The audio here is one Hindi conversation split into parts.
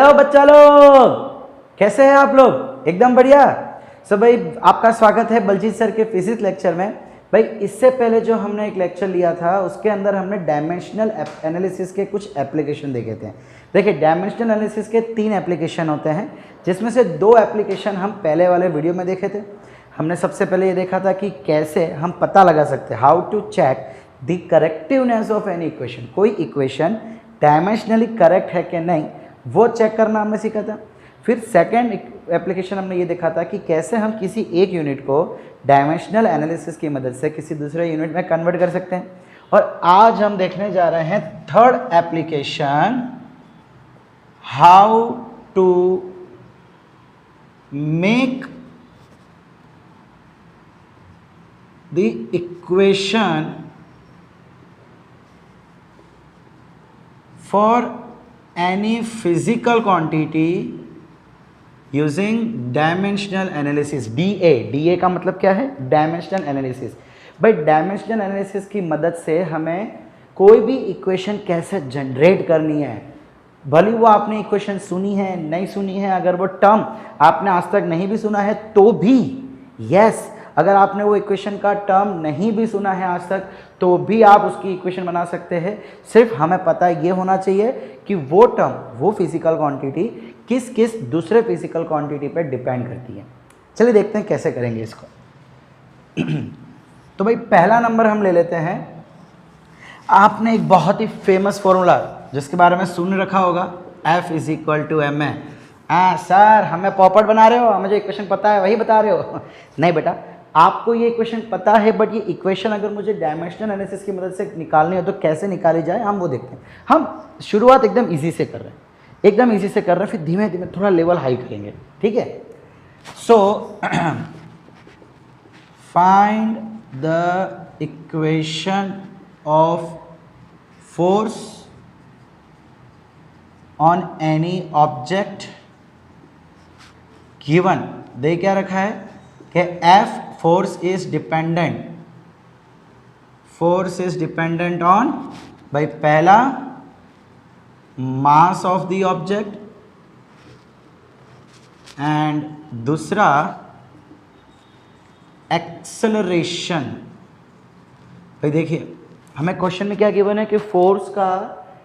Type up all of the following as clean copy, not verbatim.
हेलो बच्चा लोग, कैसे हैं आप लोग? एकदम बढ़िया। सब भाई आपका स्वागत है बलजीत सर के फिजिक्स लेक्चर में। भाई इससे पहले जो हमने एक लेक्चर लिया था उसके अंदर हमने डायमेंशनल एनालिसिस के कुछ एप्लीकेशन देखे थे। देखिए डायमेंशनल एनालिसिस के 3 एप्लीकेशन होते हैं, जिसमें से 2 एप्लीकेशन हम पहले वाले वीडियो में देखे थे। हमने सबसे पहले ये देखा था कि कैसे हम पता लगा सकते हैं, how to check the correctiveness of any equation. कोई इक्वेशन डायमेंशनली करेक्ट है कि नहीं वो चेक करना हमने सीखा था। फिर सेकंड एप्लीकेशन हमने ये देखा था कि कैसे हम किसी एक यूनिट को डायमेंशनल एनालिसिस की मदद से किसी दूसरे यूनिट में कन्वर्ट कर सकते हैं। और आज हम देखने जा रहे हैं third application, how to make the equation for any physical quantity using dimensional analysis। DA का मतलब क्या है? Dimensional analysis. भाई डायमेंशनल एनालिसिस की मदद से हमें कोई भी इक्वेशन कैसे जनरेट करनी है, भले वो आपने इक्वेशन सुनी है नहीं सुनी है, अगर वो टर्म आपने आज तक नहीं भी सुना है तो भी, यस, अगर आपने वो इक्वेशन का टर्म नहीं भी सुना है आज तक तो भी आप उसकी इक्वेशन बना सकते हैं। सिर्फ हमें पता ये होना चाहिए कि वो टर्म, वो फिजिकल क्वांटिटी किस किस दूसरे फिजिकल क्वांटिटी पे डिपेंड करती है। चलिए देखते हैं कैसे करेंगे इसको। तो भाई पहला नंबर हम ले लेते हैं। आपने एक बहुत ही फेमस फॉर्मूला जिसके बारे में सुन रखा होगा, F = ma। हाँ सर, हमें पॉपट बना रहे हो, हमें जो इक्वेशन पता है वही बता रहे हो। नहीं बेटा, आपको ये इक्वेशन पता है, बट ये इक्वेशन अगर मुझे डायमेंशनल एनालिसिस की मदद से निकालनी हो तो कैसे निकाली जाए हम वो देखते हैं। हम शुरुआत एकदम इजी से कर रहे हैं, एकदम इजी से कर रहे हैं, फिर धीमे धीमे थोड़ा लेवल हाई करेंगे, ठीक है। So find the equation of force on any object given. They क्या रखा है कि F force is dependent, force is dependent on, भाई पहला mass of the object and दूसरा एक्सेलरेशन। भाई देखिए हमें क्वेश्चन में क्या गिवन है कि फोर्स का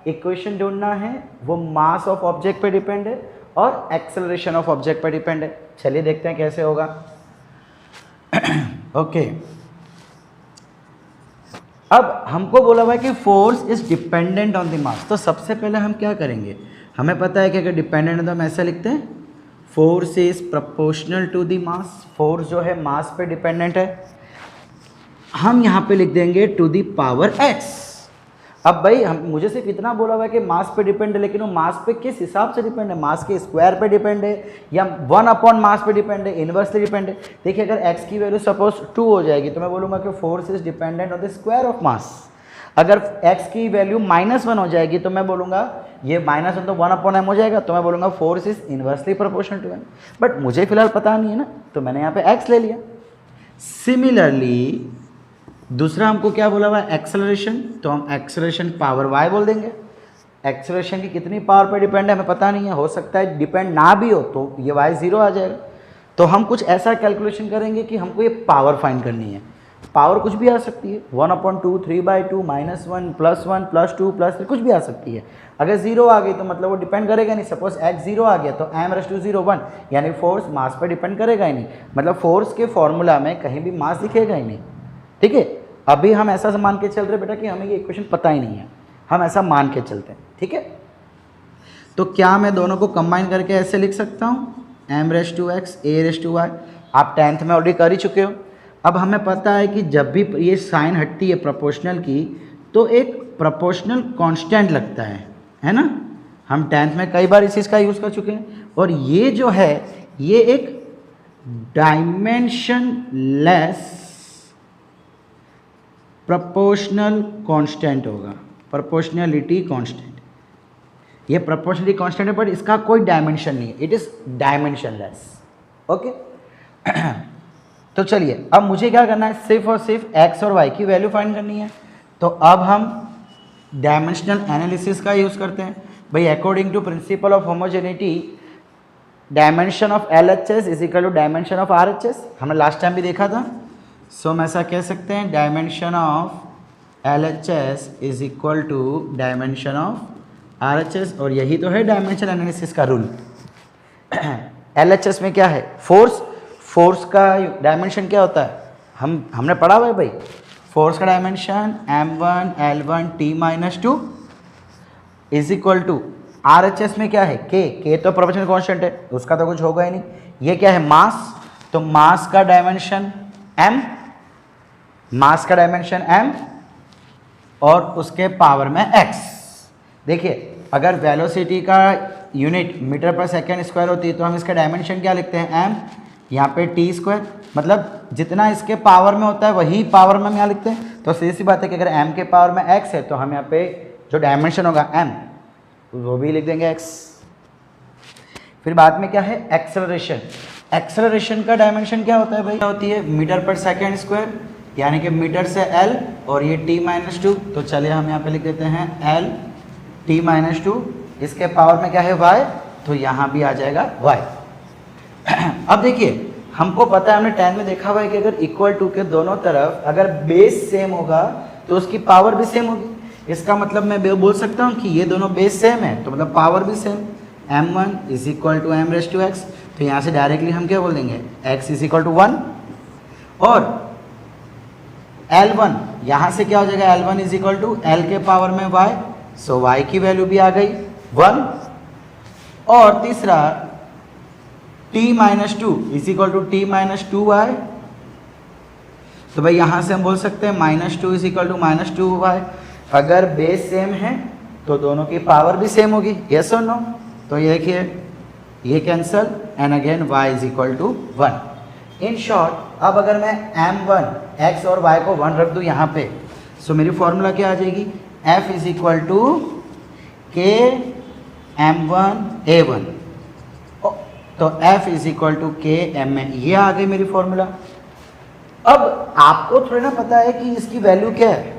इक्वेशन ढूंढना है, वो मास ऑफ ऑब्जेक्ट पे डिपेंड है और एक्सेलरेशन ऑफ ऑब्जेक्ट पे डिपेंड है। चलिए देखते हैं कैसे होगा। ओके अब हमको बोला हुआ है कि force is dependent on the mass, तो सबसे पहले हम क्या करेंगे, हमें पता है कि अगर डिपेंडेंट है तो हम ऐसा लिखते हैं, force is proportional to the mass. Force जो है मास पे डिपेंडेंट है, हम यहाँ पे लिख देंगे टू द पावर x। अब भाई मुझे सिर्फ इतना बोला हुआ है कि मास पे डिपेंड है, लेकिन वो मास पे किस हिसाब से डिपेंड है? मास के स्क्वायर पे डिपेंड है या 1 मास पे डिपेंड है, इनवर्सली डिपेंड है। देखिए अगर x की वैल्यू सपोज 2 हो जाएगी तो मैं बोलूँगा कि force is dependent on the square of mass. अगर x की वैल्यू -1 हो जाएगी तो मैं बोलूँगा ये -1 तो 1/m हो जाएगा, तो मैं बोलूँगा force is inversely proportional to m। But मुझे फिलहाल पता नहीं है ना, तो मैंने यहाँ पे x ले लिया। सिमिलरली दूसरा हमको क्या बोला हुआ है, एक्सेलरेशन, तो हम एक्सेलरेशन पावर y बोल देंगे। एक्सेलरेशन की कितनी पावर पे डिपेंड है हमें पता नहीं है, हो सकता है डिपेंड ना भी हो तो ये y 0 आ जाएगा। तो हम कुछ ऐसा कैलकुलेशन करेंगे कि हमको ये पावर फाइंड करनी है। पावर कुछ भी आ सकती है, 1/2, 3/2, -1, +1, +2, +3, कुछ भी आ सकती है। अगर 0 आ गई तो मतलब वो डिपेंड करेगा नहीं। सपोज x 0 आ गया तो m⁻0 1, यानी फोर्स मास पर डिपेंड करेगा ही नहीं, मतलब फोर्स के फॉर्मूला में कहीं भी मास दिखेगा ही नहीं, ठीक है। अभी हम ऐसा मान के चल रहे बेटा कि हमें ये इक्वेशन पता ही नहीं है, हम ऐसा मान के चलते हैं, ठीक है। तो क्या मैं दोनों को कंबाइन करके ऐसे लिख सकता हूँ, m⁻x a⁻y। आप 10th में ऑलरेडी कर ही चुके हो। अब हमें पता है कि जब भी ये साइन हटती है प्रोपोर्शनल की तो एक प्रोपोर्शनल कांस्टेंट लगता है ना। हम 10th में कई बार इस चीज़ का यूज़ कर चुके हैं। और ये जो है ये एक डायमेंशनलेस प्रोपोर्शनल कांस्टेंट होगा, प्रोपोर्शनलिटी कांस्टेंट। ये प्रोपोर्शनलिटी कांस्टेंट है बट इसका कोई डायमेंशन नहीं है, इट इज डायमेंशनलेस, ओके। तो चलिए अब मुझे क्या करना है, सिर्फ और सिर्फ x और y की वैल्यू फाइंड करनी है। तो अब हम डायमेंशनल एनालिसिस का यूज़ करते हैं। भाई according to principle of homogeneity dimension of LHS is equal to dimension of RHS, हमने लास्ट टाइम भी देखा था। सो हम ऐसा कह सकते हैं dimension of LHS is equal to dimension of RHS, और यही तो है डायमेंशन एनालिसिस का रूल। LHS में क्या है, फोर्स, फोर्स का डायमेंशन क्या होता है, हमने पढ़ा हुआ है भाई, फोर्स का dimension m1 L1 T-2 is equal to RHS में क्या है K तो प्रोपोर्शनल कांस्टेंट है, उसका तो कुछ होगा ही नहीं। ये क्या है मास, तो मास का डायमेंशन m, मास का डायमेंशन m और उसके पावर में x। देखिए अगर वेलोसिटी का यूनिट मीटर पर सेकेंड स्क्वायर होती है तो हम इसका डायमेंशन क्या लिखते हैं m, यहाँ पे t², मतलब जितना इसके पावर में होता है वही पावर में हम यहाँ लिखते हैं। तो सीधी सी बात है कि अगर m के पावर में x है तो हम यहाँ पे जो डायमेंशन होगा m वो भी लिख देंगे x। फिर बाद में क्या है एक्सेलरेशन, एक्सेलरेशन का डायमेंशन क्या होता है भाई, होती है मीटर पर सेकेंड स्क्वायर, यानी कि मीटर से l और ये T-2, तो चलिए हम यहाँ पे लिख देते हैं l T-2, इसके पावर में क्या है y, तो यहाँ भी आ जाएगा y। अब देखिए हमको पता है, हमने 10 में देखा हुआ है कि अगर इक्वल टू के दोनों तरफ अगर बेस सेम होगा तो उसकी पावर भी सेम होगी। इसका मतलब मैं बोल सकता हूँ कि ये दोनों बेस सेम है तो मतलब पावर भी same, m1 is equal to m⁻x, तो यहाँ से डायरेक्टली हम क्या बोल देंगे x इज इक्वल टू 1, और L1 यहाँ से क्या हो जाएगा L1 is equal to L के पावर में y, सो y की वैल्यू भी आ गई 1, और तीसरा T-2 is equal to T-2y, तो भाई यहाँ से हम बोल सकते हैं -2 इज इक्वल टू -2y। अगर बेस सेम है तो दोनों की पावर भी सेम होगी, यस और नो, तो ये देखिए ये cancel and again y is equal to 1। In short अब अगर मैं m1 x और y को 1 रख दूँ यहाँ पे, सो मेरी फॉर्मूला क्या आ जाएगी, f is equal to k m1 a1, तो f is equal to k m, ये आ गई मेरी फॉर्मूला। अब आपको थोड़ा ना पता है कि इसकी वैल्यू क्या है।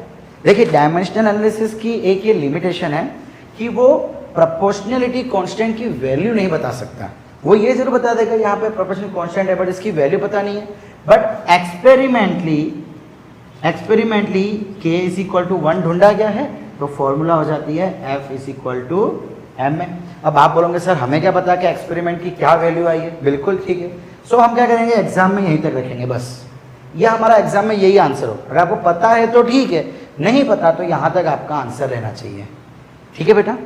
देखिए डायमेंशनल एनालिसिस की एक ये लिमिटेशन है कि वो प्रोपोर्शनलिटी कांस्टेंट की वैल्यू नहीं बता सकता। वो ये जरूर बता देगा यहाँ पे प्रोपोर्शनल कांस्टेंट है बट इसकी वैल्यू पता नहीं है। But experimentally k is equal to 1 ढूंढा गया है, तो फॉर्मूला हो जाती है f is equal to m। अब आप बोलोगे सर हमें क्या पता कि एक्सपेरिमेंट की क्या वैल्यू आई है, बिल्कुल ठीक है। सो हम क्या करेंगे एग्जाम में यहीं तक रखेंगे, बस ये हमारा एग्जाम में यही आंसर हो। अगर आपको पता है तो ठीक है, नहीं पता तो यहाँ तक आपका आंसर रहना चाहिए, ठीक है बेटा।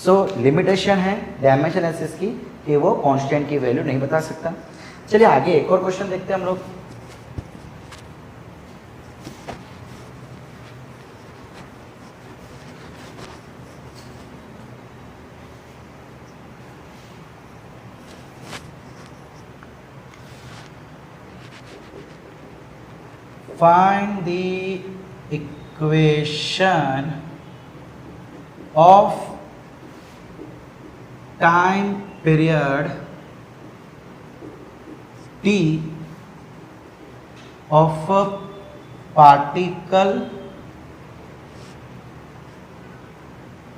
सो लिमिटेशन है डायमेंशन एनालिसिस की कि वो कांस्टेंट की वैल्यू नहीं बता सकता। चलिए आगे एक और क्वेश्चन देखते हैं हम लोग। Find the equation of time period t of a particle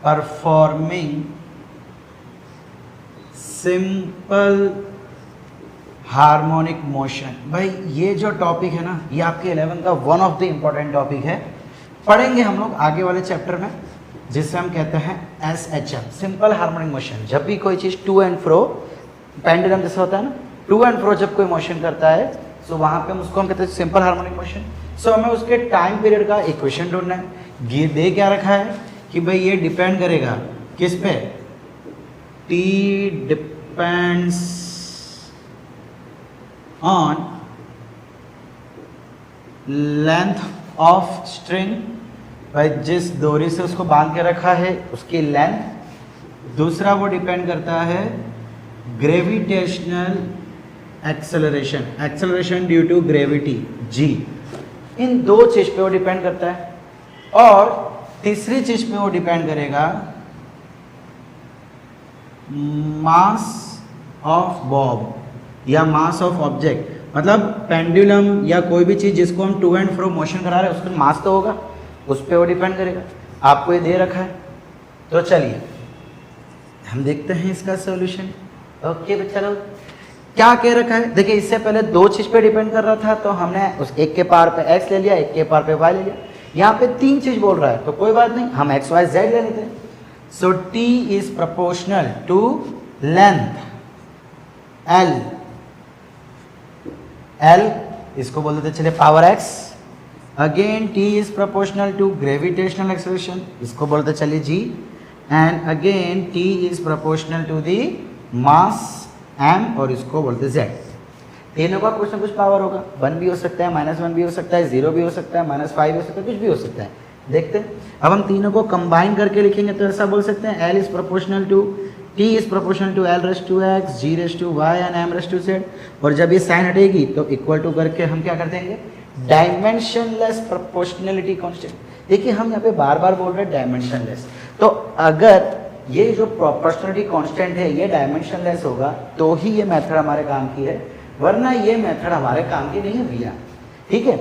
performing simple harmonic motion. भाई ये जो टॉपिक है ना ये आपके 11 का one of the important topic है, पढ़ेंगे हम लोग आगे वाले चैप्टर में, जिसे हम कहते हैं SHM सिंपल हार्मोनिक मोशन। जब भी कोई चीज़ टू एंड फ्रो, पेंडुलम जैसा होता है ना, टू एंड फ्रो जब कोई मोशन करता है तो वहाँ पे उसको हम कहते हैं सिंपल हार्मोनिक मोशन। सो हमें उसके टाइम पीरियड का इक्वेशन ढूंढना है। ये दे क्या रखा है कि भाई ये डिपेंड करेगा किस पे, T depends on length of string, भाई जिस डोरी से उसको बांध के रखा है उसकी लेंथ। दूसरा वो डिपेंड करता है gravitational acceleration, acceleration due to gravity g। इन दो चीज पे वो डिपेंड करता है। और तीसरी चीज पे वो डिपेंड करेगा मास ऑफ बॉब या मास ऑफ ऑब्जेक्ट, मतलब पेंडुलम या कोई भी चीज़ जिसको हम टू एंड फ्रो मोशन करा रहे हैं उसका मास तो होगा, उस पर वो डिपेंड करेगा। आपको ये दे रखा है। तो चलिए हम देखते हैं इसका सॉल्यूशन। ओके बच्चा लोग, क्या कह रखा है, देखिए इससे पहले दो चीज पे डिपेंड कर रहा था, तो हमने उस एक के पावर पे x ले लिया, एक के पावर पे y ले लिया। यहाँ पे तीन चीज बोल रहा है, तो कोई बात नहीं, हम x y z ले लेते हैं। So t is proportional to length l इसको बोल देते चलिए power x। Again t is proportional to gravitational acceleration, इसको बोलते चलिए g। And again t is proportional to the mass m, और इसको बोलते z। तीनों का कुछ ना कुछ पावर होगा, 1 भी हो सकता है, -1 भी हो सकता है, 0 भी हो सकता है, -5 भी हो सकता है, कुछ भी हो सकता है। देखते हैं, अब हम तीनों को कंबाइन करके लिखेंगे तो ऐसा बोल सकते हैं l is proportional to t is proportional to l raise to x, g raise to y and m raise to z। और जब ये साइन हटेगी तो इक्वल टू करके हम क्या कर देंगे, डायमेंशनलेस प्रोपोर्शनलिटी कांस्टेंट। देखिए हम यहाँ पे बार बार बोल रहे हैं डायमेंशनलेस, तो अगर ये जो प्रोपोर्शनलिटी कांस्टेंट है ये डायमेंशनलेस होगा तो ही ये मेथड हमारे काम की है, वरना ये मेथड हमारे काम की नहीं है भैया। ठीक है,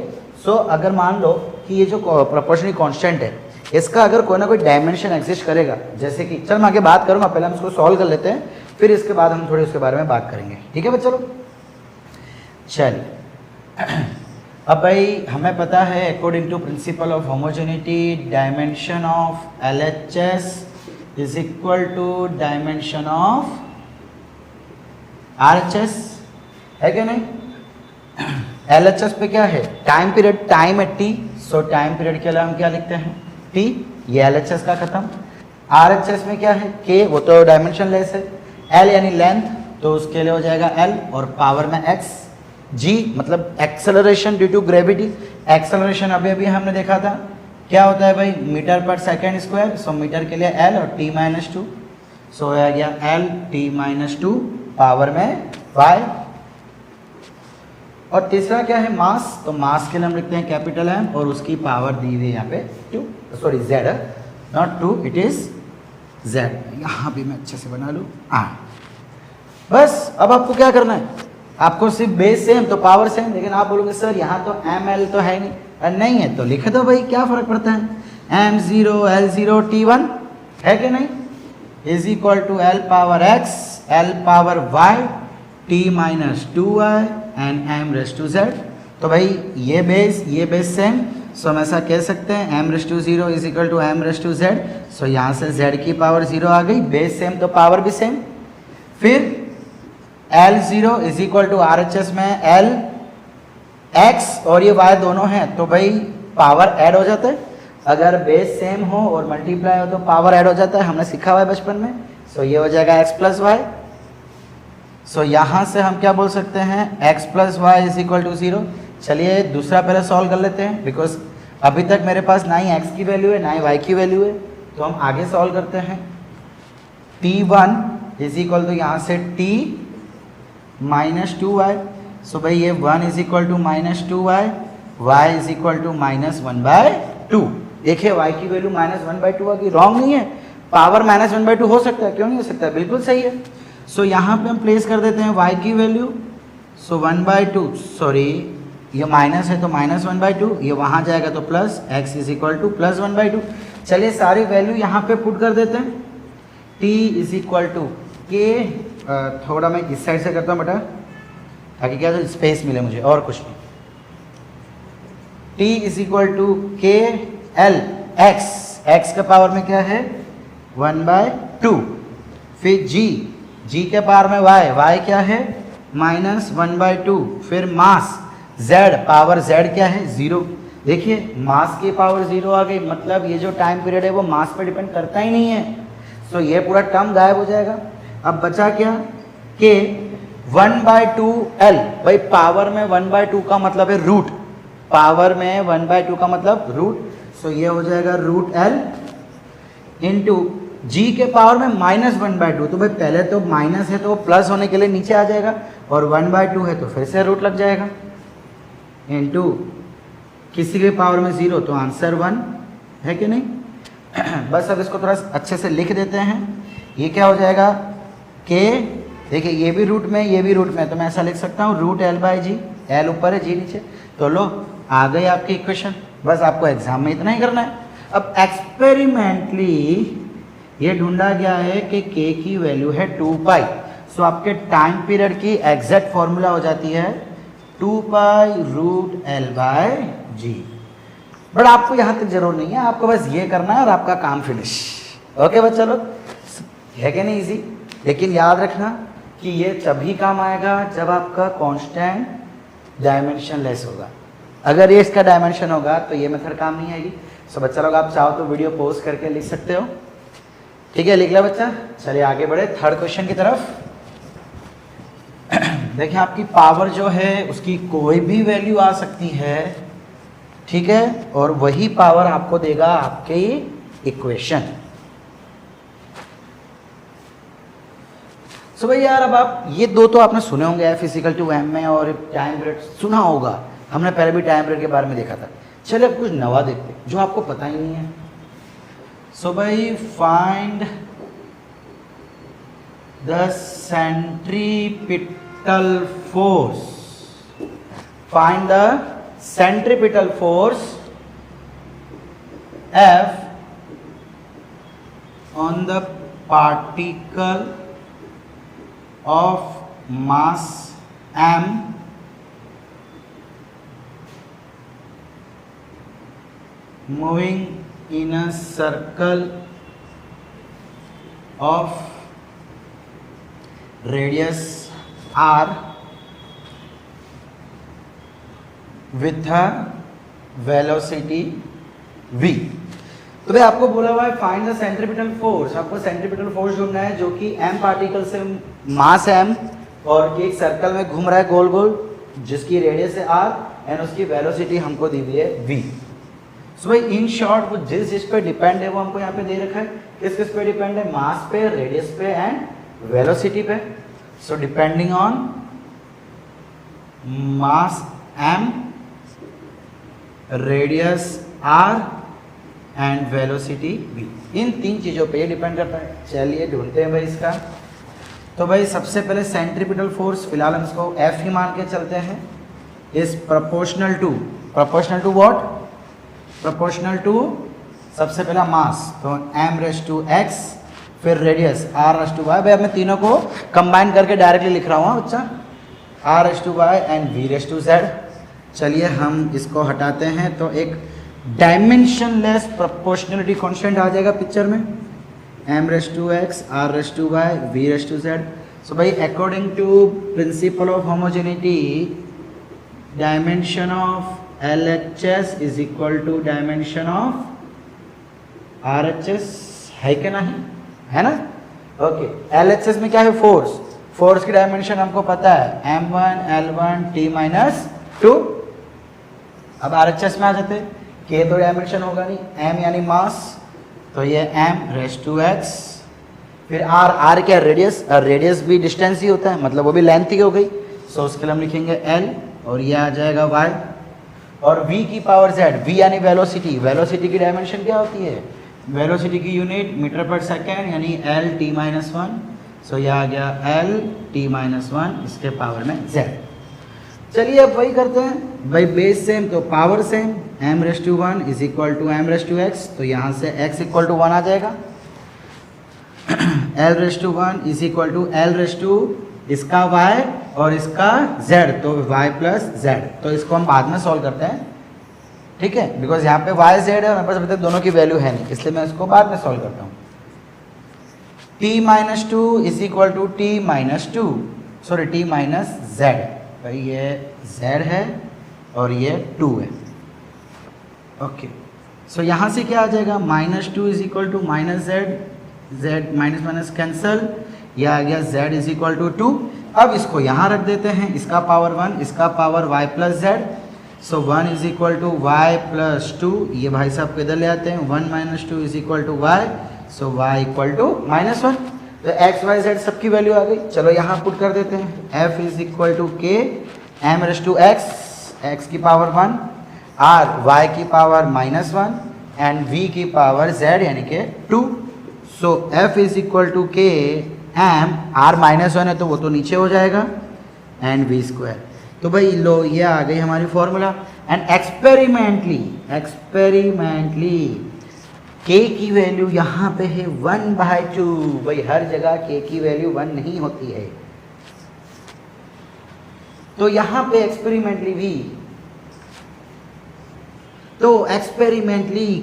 सो अगर मान लो कि ये जो प्रोपोर्शनलिटी कांस्टेंट है इसका अगर कोई ना कोई डायमेंशन एग्जिस्ट करेगा, जैसे कि चल मैं आगे बात करूंगा, पहले हम इसको सॉल्व कर लेते हैं, फिर इसके बाद हम थोड़ी उसके बारे में बात करेंगे। ठीक है बच्चों, चलिए अब भाई हमें पता है according to principle of homogeneity dimension of LHS is equal to dimension of RHS, है क्या नहीं। LHS पे क्या है, टाइम पीरियड, टाइम है t, सो टाइम पीरियड के लिए हम क्या लिखते हैं t, ये LHS का खत्म। RHS में क्या है k, वो तो डायमेंशनलेस है, l यानी लेंथ, तो उसके लिए हो जाएगा l, और पावर में x, g मतलब acceleration due to gravity. Acceleration अभी अभी हमने देखा था क्या होता है भाई, मीटर पर सेकेंड स्क्वायर, सो मीटर के लिए l और t-2, सो आ गया l t-2 पावर में y। और तीसरा क्या है मास, तो मास के लिए हम लिखते हैं कैपिटल M, और उसकी पावर दी हुई है यहाँ पे 2, sorry z, not 2, it is z। यहाँ भी मैं अच्छे से बना लूँ, बस। अब आपको क्या करना है, आपको सिर्फ बेस सेम तो पावर सेम, लेकिन आप बोलोगे सर यहाँ तो ml तो है नहीं, नहीं है तो लिख दो भाई, क्या फर्क पड़ता है, m0 l0 t1, है कि नहीं, is equal to l power x l power y t-2y and m raise to z। तो भाई ये बेस सेम, सो हम ऐसा कह सकते हैं m raise to 0 is equal to m raise to z। So यहाँ से z की पावर 0 आ गई, बेस सेम तो पावर भी सेम। फिर L0 is equal to RHS में L x और ये y दोनों हैं, तो भाई पावर ऐड हो जाता है, अगर बेस सेम हो और मल्टीप्लाई हो तो पावर ऐड हो जाता है, हमने सीखा हुआ है बचपन में। सो ये हो जाएगा x प्लस वाई। सो यहाँ से हम क्या बोल सकते हैं, x plus y is equal to 0। चलिए दूसरा पहले सॉल्व कर लेते हैं, बिकॉज अभी तक मेरे पास ना ही x की वैल्यू है ना ही y की वैल्यू है, तो हम आगे सॉल्व करते हैं। t1 इज इक्वल टू यहाँ से t-2y, सो भाई ये 1 is equal to -2y, y is equal to -1/2। देखिए y की वैल्यू -1/2 आ गई, रॉन्ग नहीं है, पावर -1/2 हो सकता है, क्यों नहीं हो सकता है, बिल्कुल सही है। सो यहाँ पे हम प्लेस कर देते हैं y की वैल्यू, सो 1/2, सॉरी ये माइनस है तो -1/2, ये वहाँ जाएगा तो plus, x is equal to +1/2। चलिए सारी वैल्यू यहाँ पे पुट कर देते हैं। t is equal to k, थोड़ा मैं इस साइड से करता हूँ बेटा ताकि क्या तो स्पेस मिले मुझे, और कुछ नहीं। t is equal to k l x, x के पावर में क्या है 1/2, फिर g के पावर में y क्या है -1/2, फिर मास z, पावर z क्या है 0। देखिए मास की पावर 0 आ गई, मतलब ये जो टाइम पीरियड है वो मास पर डिपेंड करता ही नहीं है, सो ये पूरा टर्म गायब हो जाएगा। अब बचा क्या k 1/2l, भाई पावर में 1/2 का मतलब है रूट, पावर में 1/2 का मतलब रूट, सो ये हो जाएगा √l इंटू g के पावर में -1/2, तो भाई पहले तो माइनस है तो प्लस होने के लिए नीचे आ जाएगा, और 1/2 है तो फिर से रूट लग जाएगा, इंटू किसी के पावर में 0 तो आंसर 1, है कि नहीं। बस अब इसको थोड़ा अच्छे से लिख देते हैं, ये क्या हो जाएगा k, देखिए ये भी रूट में ये भी रूट में, तो मैं ऐसा लिख सकता हूँ √l/g, l ऊपर है g नीचे, तो लो आ गई आपकी इक्वेशन। बस आपको एग्जाम में इतना ही करना है। अब एक्सपेरिमेंटली ये ढूंढा गया है कि k की वैल्यू है 2 पाई। सो आपके टाइम पीरियड की एग्जैक्ट फॉर्मूला हो जाती है 2 pi root L by g. But आपको यहाँ तक जरूर नहीं है, आपको बस ये करना है और आपका काम फिनिश। ओके बच्चा लोग, है कि नहीं इजी? लेकिन याद रखना कि ये तभी काम आएगा जब आपका कांस्टेंट डायमेंशन लेस होगा। अगर ये इसका डायमेंशन होगा तो ये मेथड काम नहीं आएगी। सो बच्चा लोग आप चाहो तो वीडियो पॉज करके लिख सकते हो। ठीक है, लिख लिया बच्चा? चलिए आगे बढ़े थर्ड क्वेश्चन की तरफ। देखिए आपकी पावर जो है उसकी कोई भी वैल्यू आ सकती है, ठीक है, और वही पावर आपको देगा आपके इक्वेशन। सो भाई यार अब आप ये दो तो आपने सुने होंगे, एफ इजिकल टू एम में, और टाइम पीरियड सुना होगा, हमने पहले भी टाइम पीरियड के बारे में देखा था। चलिए अब कुछ नवा देखते हैं जो आपको पता ही नहीं है। सो भाई find the centripetal force, find the centripetal force F on the particle of mass m moving in a circle of radius r with a velocity v। तो भाई आपको बोला हुआ है फाइंड द सेंट्रीपिटल फोर्स, आपको सेंट्रीपिटल फोर्स ढूंढना है जो कि m पार्टिकल से मास m और कि एक सर्कल में घूम रहा है गोल गोल, जिसकी रेडियस है r एंड उसकी वेलोसिटी हमको दी हुई है v। सो भाई इन शॉर्ट वो जिस जिस पे डिपेंड है वो हमको यहाँ पे दे रखा है। किस किस पे डिपेंड है? मास पे, रेडियस पे एंड वेलोसिटी पे। So depending on mass m, radius r and velocity v, इन तीन चीज़ों पे ये डिपेंड करता है। चलिए ढूंढते हैं भाई इसका। तो भाई सबसे पहले सेंट्रीपिटल फोर्स, फिलहाल हम इसको F ही मान के चलते हैं, is proportional to what? Proportional to सबसे पहला मास, तो m रेस टू x, फिर radius r raise to y। भाई अब मैं तीनों को कंबाइन करके डायरेक्टली लिख रहा हूँ बच्चा, r raise to y and v raise to z। चलिए हम इसको हटाते हैं तो एक डायमेंशनलेस प्रोपोर्शनलिटी कांस्टेंट आ जाएगा पिक्चर में, m raise to x, r raise to y, v raise to z। So भाई according to principle of homogeneity, dimension of LHS is equal to dimension of RHS, है क्या नहीं? है ना? ओके, LHS में क्या है? फोर्स। फोर्स की डायमेंशन हमको पता है m1 L1 t माइनस 2। अब RHS में आ जाते हैं, k तो डायमेंशन होगा नहीं, m यानी मास, तो ये m रेस टू x, फिर r क्या? रेडियस, रेडियस भी डिस्टेंस ही होता है, मतलब वो भी लेंथ ही हो गई। सो उसके लिए हम लिखेंगे l और ये आ जाएगा y, और v की पावर z, v यानी वेलोसिटी। वेलोसिटी की डायमेंशन क्या होती है? वेलोसिटी की यूनिट मीटर पर सेकेंड, यानी l t माइनस 1। सो यह आ गया l t माइनस 1 इसके पावर में z। चलिए अब वही करते हैं भाई, बेस सेम तो power same, m raise to 1 is equal to m raise to x, तो यहाँ से x इक्वल टू 1 आ जाएगा। l raise to 1 is equal to l raise to इसका y और इसका z, तो y प्लस z। तो इसको हम बाद में सॉल्व करते हैं, ठीक है, बिकॉज यहाँ पे y z है और मेरे पास अभी तक दोनों की वैल्यू है नहीं, इसलिए मैं इसको बाद में सॉल्व करता हूँ। t minus 2 is equal to t minus 2, sorry t minus z। भाई ये z है और ये 2 है। ओके, सो यहाँ से क्या आ जाएगा? Minus 2 is equal to minus z, z minus minus cancel, यह आ गया z इज इक्वल टू 2। अब इसको यहाँ रख देते हैं, इसका पावर 1, इसका power y plus z। So 1 is equal to y plus 2, ये भाई साहब को इधर ले आते हैं, 1 minus 2 is equal to y, so y equal to minus 1। तो x y z सबकी वैल्यू आ गई। चलो यहाँ पुट कर देते हैं, f is equal to k m raise to x, x की पावर 1, r y की पावर माइनस 1 एंड v की पावर z यानी कि 2। So f is equal to k m, r minus 1 है तो वो तो नीचे हो जाएगा, एंड v स्क्वायर। तो भाई लो ये आ गई हमारी फॉर्मूला। एंड एक्सपेरिमेंटली k की वैल्यू यहाँ पे है 1/2। भाई हर जगह k की वैल्यू 1 नहीं होती है, तो यहाँ पे एक्सपेरिमेंटली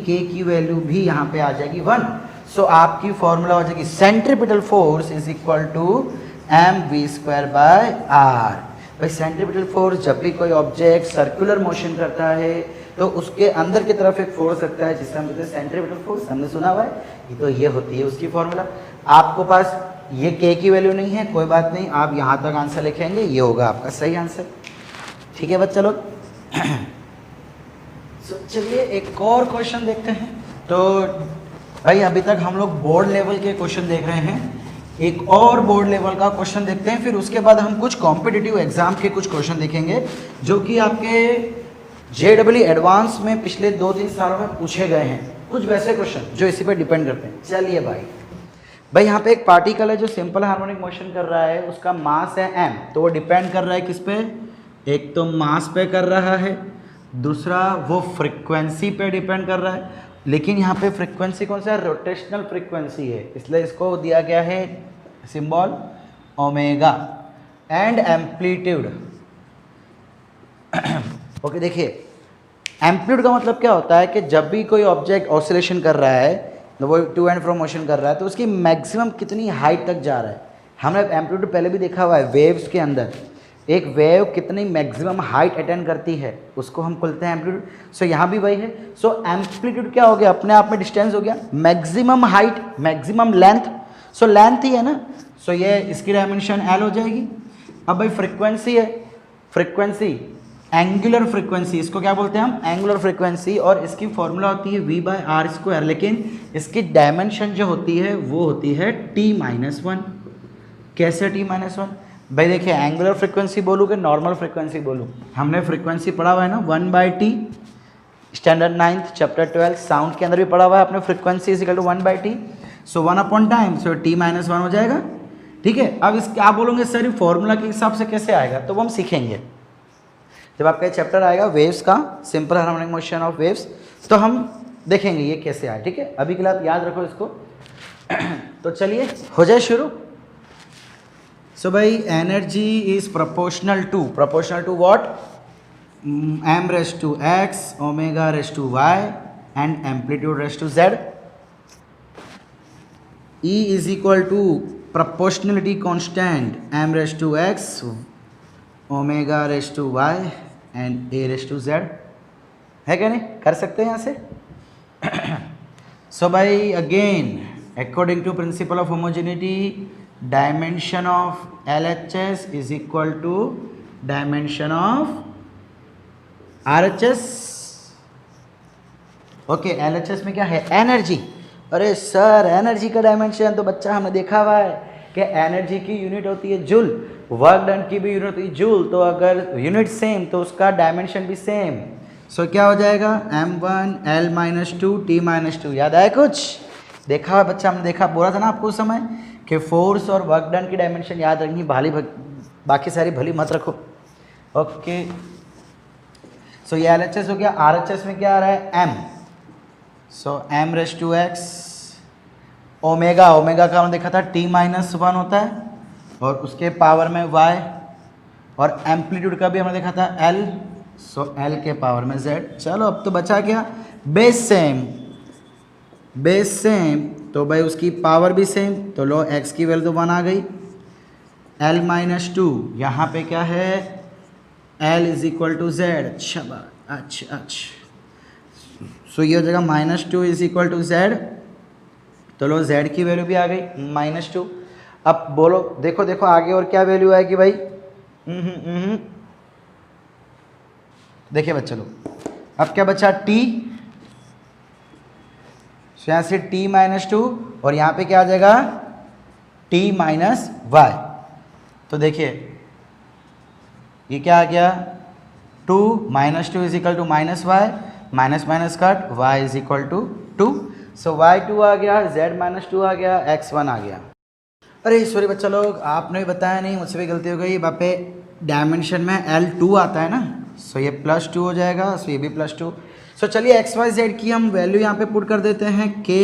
k की वैल्यू भी यहाँ पे आ जाएगी 1। सो आपकी फॉर्मूला हो जाएगी centripetal force is equal to mv²/r। भाई सेंट्रीपिटल फोर्स जब भी कोई ऑब्जेक्ट सर्कुलर मोशन करता है तो उसके अंदर की तरफ एक फोर्स लगता है जिसे हम कहते हैं सेंट्रीपिटल फोर्स, हमने सुना हुआ है। तो ये होती है उसकी फॉर्मूला। आपको पास ये k की वैल्यू नहीं है, कोई बात नहीं, आप यहाँ तक आंसर लिखेंगे, ये होगा आपका सही आंसर। ठीक है बच्चा लोग। चलिए एक और क्वेश्चन देखते हैं। तो भाई अभी तक हम लोग बोर्ड लेवल के क्वेश्चन देख रहे हैं, एक और बोर्ड लेवल का क्वेश्चन देखते हैं, फिर उसके बाद हम कुछ कॉम्पिटिटिव एग्जाम के कुछ क्वेश्चन देखेंगे जो कि आपके JEE एडवांस में पिछले 2-3 सालों में पूछे गए हैं, कुछ वैसे क्वेश्चन जो इसी पे डिपेंड करते हैं। चलिए भाई यहाँ पे एक पार्टिकल है जो सिंपल हार्मोनिक मोशन कर रहा है, उसका मास है m, तो वो डिपेंड कर रहा है किस पे? एक तो मास पे कर रहा है, दूसरा वो फ्रिक्वेंसी पे डिपेंड कर रहा है। लेकिन यहाँ पे फ्रिक्वेंसी कौन सा है? रोटेशनल फ्रिक्वेंसी है, इसलिए इसको दिया गया है symbol omega and amplitude. Okay देखिए, एम्पलीट्यूड का मतलब क्या होता है कि जब भी कोई ऑब्जेक्ट ऑसिलेशन कर रहा है, वो टू एंड फ्रो मोशन कर रहा है, तो उसकी मैक्सिमम कितनी हाइट तक जा रहा है। हमने एम्पलीट्यूड पहले भी देखा हुआ है, वेव्स के अंदर एक वेव कितनी मैक्सिमम हाइट अटेंड करती है उसको हम बोलते हैं एम्पलीट्यूड। सो यहाँ भी वही है। सो एम्पलीट्यूड क्या हो गया? अपने आप में डिस्टेंस हो गया, maximum height, maximum length, so length ही है ना, सो ये इसकी डायमेंशन एल हो जाएगी। अब भाई फ्रिक्वेंसी है, फ्रिक्वेंसी एंगुलर फ्रिक्वेंसी, इसको क्या बोलते हैं हम? एंगुलर फ्रिक्वेंसी, और इसकी फॉर्मूला होती है v/r², लेकिन इसकी डायमेंशन जो होती है वो होती है t-1। कैसे t-1? भाई देखिए, एंगुलर फ्रिक्वेंसी बोलूँ कि नॉर्मल फ्रिक्वेंसी बोलूँ? हमने फ्रिक्वेंसी पढ़ा हुआ है ना, 1/t, standard 9th chapter 12 sound के अंदर भी पढ़ा हुआ है आपने, frequency is equal to 1/t, so 1/टाइम, सो t-1 हो जाएगा। ठीक है, अब इस आप बोलोगे सर ये फॉर्मूला के हिसाब से कैसे आएगा? तो वो हम सीखेंगे जब आपका ये चैप्टर आएगा वेव्स का, simple harmonic motion of waves, तो हम देखेंगे ये कैसे आए। ठीक है, अभी के लिए आप याद रखो इसको। तो चलिए हो जाए शुरू। सो भाई energy is proportional to what? m⁻⁴ ω⁻y and एम्पलीट्यूड⁻z। E is equal to proportionality constant m⁻x ω⁻y and a⁻z, है क्या नहीं? कर सकते हैं यहाँ से। सो भाई again according to principle of homogeneity, dimension of LHS is equal to dimension of RHS। Okay, LHS में क्या है? एनर्जी। अरे सर एनर्जी का डायमेंशन तो बच्चा हमने देखा हुआ है कि एनर्जी की यूनिट होती है जूल, वर्क डन की भी यूनिट होती है जूल, तो अगर यूनिट सेम तो उसका डायमेंशन भी सेम। सो क्या हो जाएगा? m1 L-2 T-2। याद आया कुछ? देखा हुआ बच्चा, हमने देखा, बोला था ना आपको उस समय कि फोर्स और वर्क डन की डायमेंशन याद रखनी, बाकी सारी भली मत रखो। ओके, सो ये LHS हो गया। RHS में क्या आ रहा है? m, सो m⁻x ओमेगा का हमने देखा था t-1 होता है, और उसके पावर में y, और एम्पलीट्यूड का भी हमने देखा था l, सो l के पावर में z। चलो अब तो बचा क्या? बेस सेम, तो भाई उसकी पावर भी सेम, तो लो x की वैल्यू तो 1 आ गई। L-2 यहाँ पे क्या है? L is equal to z। अच्छा, सो ये हो जाएगा -2 इज इक्वल टू z, तो लो z की वैल्यू भी आ गई -2। अब बोलो, देखो आगे और क्या वैल्यू आएगी भाई? देखिए बच्चे लोग, अब क्या बचा? t, सो यहाँ से t-2, और यहाँ पे क्या आ जाएगा? t-y। तो देखिए ये क्या आ गया? 2 -2 is equal to -y, minus cut, y is equal to 2, so y2 आ गया, z-2 आ गया, x1 आ गया। अरे सॉरी बच्चा लोग, आपने भी बताया नहीं, मुझसे भी गलती हो गई। वहाँ पे डायमेंशन में L2 आता है ना, सो ये +2 हो जाएगा, सो ये भी +2। सो चलिए एक्स वाई जेड की हम वैल्यू यहाँ पे पुट कर देते हैं के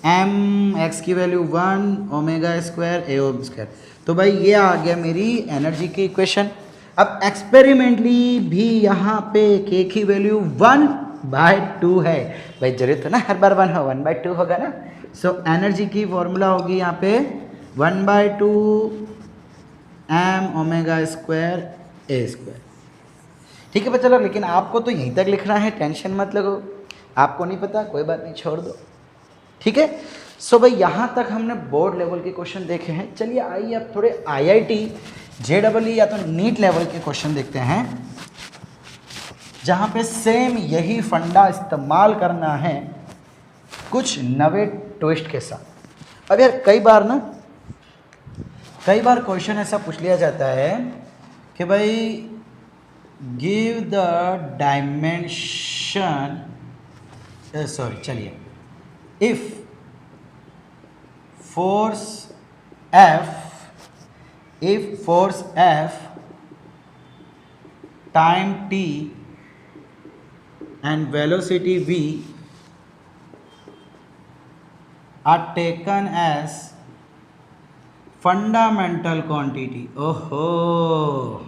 एम एक्स की वैल्यू 1 ओमेगा स्क्वायर ए ओम स्क्वायर। तो भाई ये आ गया मेरी एनर्जी की इक्वेशन। अब एक्सपेरिमेंटली भी यहाँ पे के की वैल्यू 1/2 है। भाई जरूरत है ना हर बार 1/2 होगा ना। सो एनर्जी की फॉर्मूला होगी यहाँ पे 1/2 एम ओमेगा स्क्वायर ए स्क्वायर। ठीक है चलो, लेकिन आपको तो यहीं तक लिखना है, टेंशन मत लगो। आपको नहीं पता कोई बात नहीं, छोड़ दो। ठीक है। सो भाई यहाँ तक हमने बोर्ड लेवल के क्वेश्चन देखे हैं। चलिए आइए अब थोड़े IIT JEE या तो नीट लेवल के क्वेश्चन देखते हैं, जहाँ पे सेम यही फंडा इस्तेमाल करना है कुछ नवे ट्विस्ट के साथ। अब यार कई बार क्वेश्चन ऐसा पूछ लिया जाता है कि भाई गिव द डायमेंशन, चलिए, if force F time t and velocity v are taken as fundamental quantity. Oh,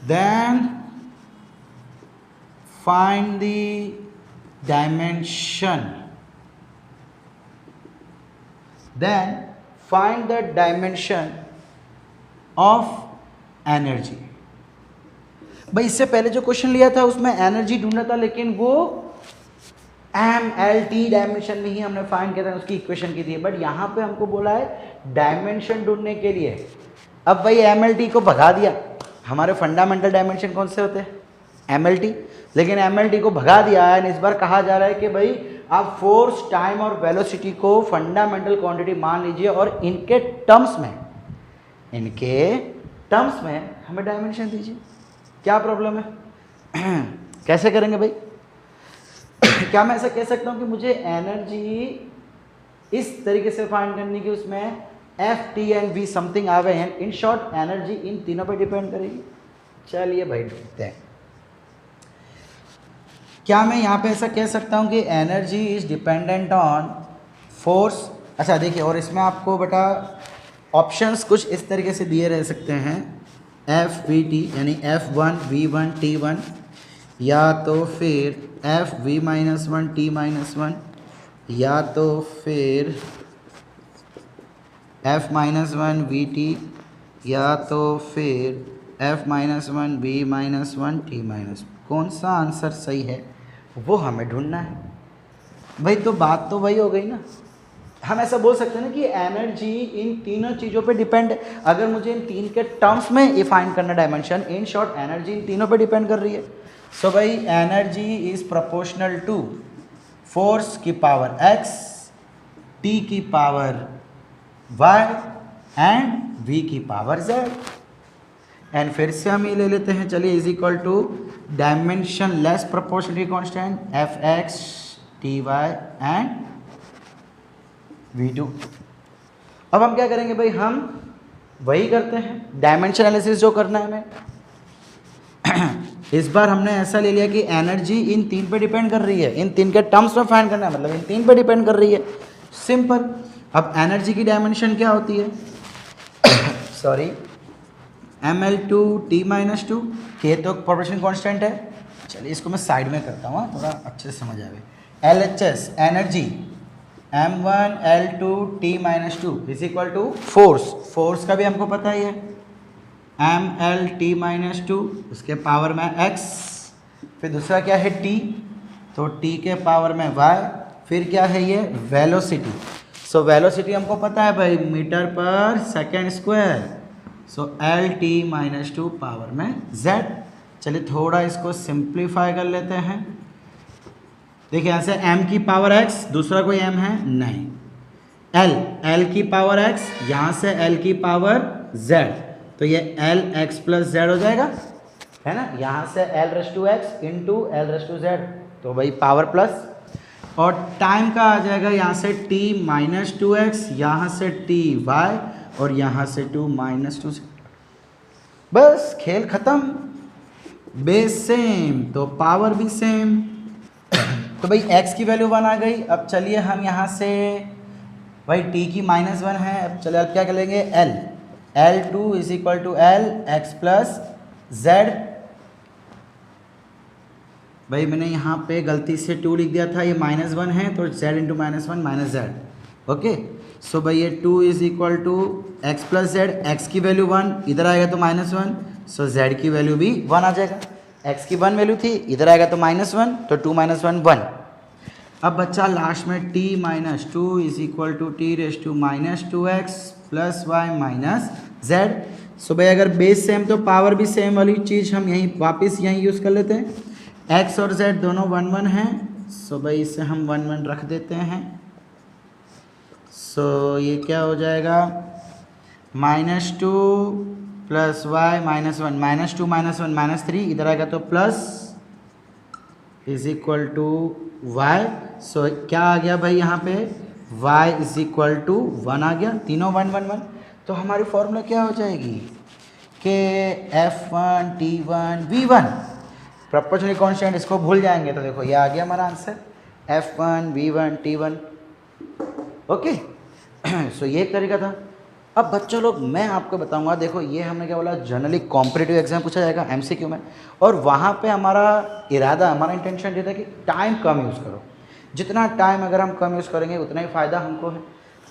then find the dimension. Find the dimension of energy. भाई इससे पहले जो क्वेश्चन लिया था उसमें एनर्जी ढूंढना था, लेकिन वो MLT डायमेंशन में ही हमने फाइंड किया था, उसकी इक्वेशन की थी। बट यहाँ पे हमको बोला है डायमेंशन ढूंढने के लिए। अब भाई MLT को भगा दिया। हमारे फंडामेंटल डायमेंशन कौन से होते हैं? MLT। लेकिन MLT को भगा दिया है। इस बार कहा जा रहा है कि भाई आप फोर्स, टाइम और वेलोसिटी को फंडामेंटल क्वांटिटी मान लीजिए और इनके टर्म्स में हमें डायमेंशन दीजिए। क्या प्रॉब्लम है? कैसे करेंगे भाई? क्या मैं ऐसा कह सकता हूँ कि मुझे एनर्जी इस तरीके से फाइंड करनी कि उसमें F, T and V something आवे हैं। इन शॉर्ट एनर्जी इन तीनों पर डिपेंड करेगी। चलिए भाई ढूंढते हैं। क्या मैं यहाँ पे ऐसा कह सकता हूँ कि energy is dependent on force? अच्छा देखिए, और इसमें आपको बेटा ऑप्शंस कुछ इस तरीके से दिए रह सकते हैं, FVT यानी F1 V1 T1, या तो फिर FV-1 T-1, या तो फिर F-1 VT, या तो फिर F-1 V-1 T-1। कौन सा आंसर सही है वो हमें ढूंढना है भाई। तो बात तो वही हो गई ना। हम ऐसा बोल सकते हैं ना कि एनर्जी इन तीनों चीज़ों पे डिपेंड है। अगर मुझे इन तीन के टर्म्स में ये फाइंड करना dimension, in short energy in तीनों पे डिपेंड कर रही है। सो भाई energy is proportional to force की पावर x, t की पावर y एंड v की पावर z। एंड फिर से हम ये ले लेते हैं, चलिए, is equal to dimension less proportionally constant Fx, Ty and V2। अब हम क्या करेंगे भाई? हम वही करते हैं डायमेंशन एनालिसिस जो करना है हमें। इस बार हमने ऐसा ले लिया कि एनर्जी इन तीन पे डिपेंड कर रही है, इन तीन के टर्म्स में फाइंड करना है, मतलब इन तीन पे डिपेंड कर रही है। सिंपल। अब एनर्जी की डायमेंशन क्या होती है? सॉरी, ml2 T-2, के तो प्रोपोर्शन कांस्टेंट है। चलिए इसको मैं साइड में करता हूँ, थोड़ा अच्छे से समझ आवे। LHS energy m1 L2 T-2 is equal to force का भी हमको पता ही है, ml T-2 उसके पावर में x, फिर दूसरा क्या है t, तो t के पावर में y, फिर क्या है ये वेलोसिटी। सो वेलोसिटी हमको पता है भाई मीटर पर सेकेंड स्क्वायर। सो LT-2 पावर में z। चलिए थोड़ा इसको सिंप्लीफाई कर लेते हैं। देखिए यहाँ से m की पावर x, दूसरा कोई m है नहीं, l की पावर x, यहाँ से l की पावर z, तो ये lx प्लस z हो जाएगा, है ना। यहाँ से l⁻x इंटू l⁻z, तो भाई पावर प्लस, और टाइम का आ जाएगा यहाँ से t-2x, यहाँ से ty और यहाँ से 2 बस खेल खत्म। बेस सेम तो पावर भी सेम। तो भाई x की वैल्यू 1 आ गई। अब चलिए हम यहाँ से भाई t की -1 है, अब चलिए अब क्या करेंगे L2 is equal to L x plus z। भाई मैंने यहाँ पे गलती से 2 लिख दिया था, ये -1 है तो z into -1 minus z। Okay, so भाई ये 2 is equal to x plus z, x की वैल्यू 1, इधर आएगा तो -1, सो z की वैल्यू भी 1 आ जाएगा। x की 1 वैल्यू थी, इधर आएगा तो -1, तो 2 - 1 1। अब बच्चा लास्ट में t - 2 is equal to t raise to -2x plus y minus z. So भाई अगर बेस सेम तो पावर भी सेम वाली चीज़ हम यहीं वापस यहीं यूज़ कर लेते हैं। x और z दोनों 1 1 हैं, सो भाई इसे हम 1 1 रख देते हैं। सो ये क्या हो जाएगा -2 प्लस वाई माइनस 1, -2 -1 -3, इधर आएगा तो plus is equal to y. So क्या आ गया भाई यहाँ पे y इज इक्वल टू 1 आ गया, तीनों 1 1 1। तो हमारी फॉर्मूला क्या हो जाएगी कि F1 T1 V1 proportional constant, इसको भूल जाएंगे तो देखो ये आ गया हमारा answer F1 V1 T1। Okay, सो ये एक तरीका था। अब बच्चों लोग मैं आपको बताऊंगा, देखो ये हमने क्या बोला, जनरली कॉम्पिटिटिव एग्जाम पूछा जाएगा MCQ में, और वहाँ पे हमारा इरादा, हमारा इंटेंशन ये था कि टाइम कम यूज़ करो। जितना टाइम अगर हम कम यूज़ करेंगे उतना ही फ़ायदा हमको है।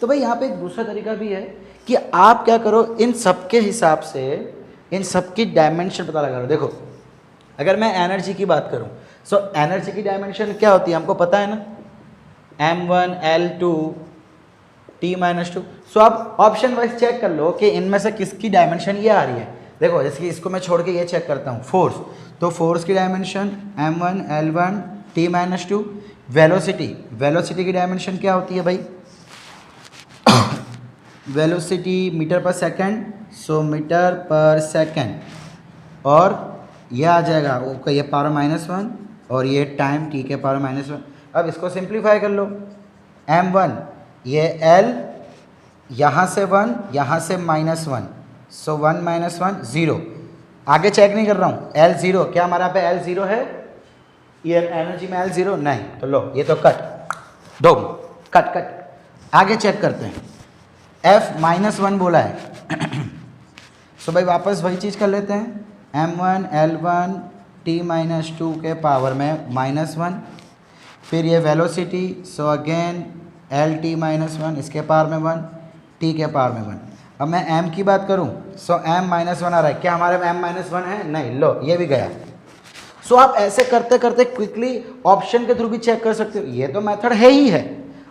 तो भाई यहाँ पे एक दूसरा तरीका भी है कि आप क्या करो, इन सब के हिसाब से इन सब की डायमेंशन पता लगा लो। देखो अगर मैं एनर्जी की बात करूँ, सो एनर्जी की डायमेंशन क्या होती है हमको पता है ना, M1 L2 T-2। सो आप ऑप्शन वाइज चेक कर लो कि इनमें से किसकी डायमेंशन ये आ रही है। देखो जैसे कि इसको मैं छोड़ के ये चेक करता हूँ फोर्स, तो फोर्स की dimension M1 L1 T-2। Velocity की डायमेंशन क्या होती है भाई वेलोसिटी मीटर पर सेकंड, सो मीटर पर सेकंड, और यह आ जाएगा ओके ये पावर -1 और ये टाइम t के पावर -1। अब इसको सिंप्लीफाई कर लो, M1 ये L, यहाँ से 1 यहाँ से -1, सो 1 - 1 0। आगे चेक नहीं कर रहा हूँ, L 0, क्या हमारा पे L 0 है, ये एनर्जी में L 0 नहीं, तो लो ये तो कट। आगे चेक करते हैं, F -1 बोला है सो भाई वापस वही चीज़ कर लेते हैं, M1 L1 T-2 के पावर में -1, फिर ये velocity, so again L T-1 इसके पावर में 1, T के पावर में 1। अब मैं M की बात करूं, सो M -1 आ रहा है, क्या हमारे में M -1 है, नहीं, लो ये भी गया। सो आप ऐसे करते करते क्विकली ऑप्शन के थ्रू भी चेक कर सकते हो, ये तो मेथड है ही है।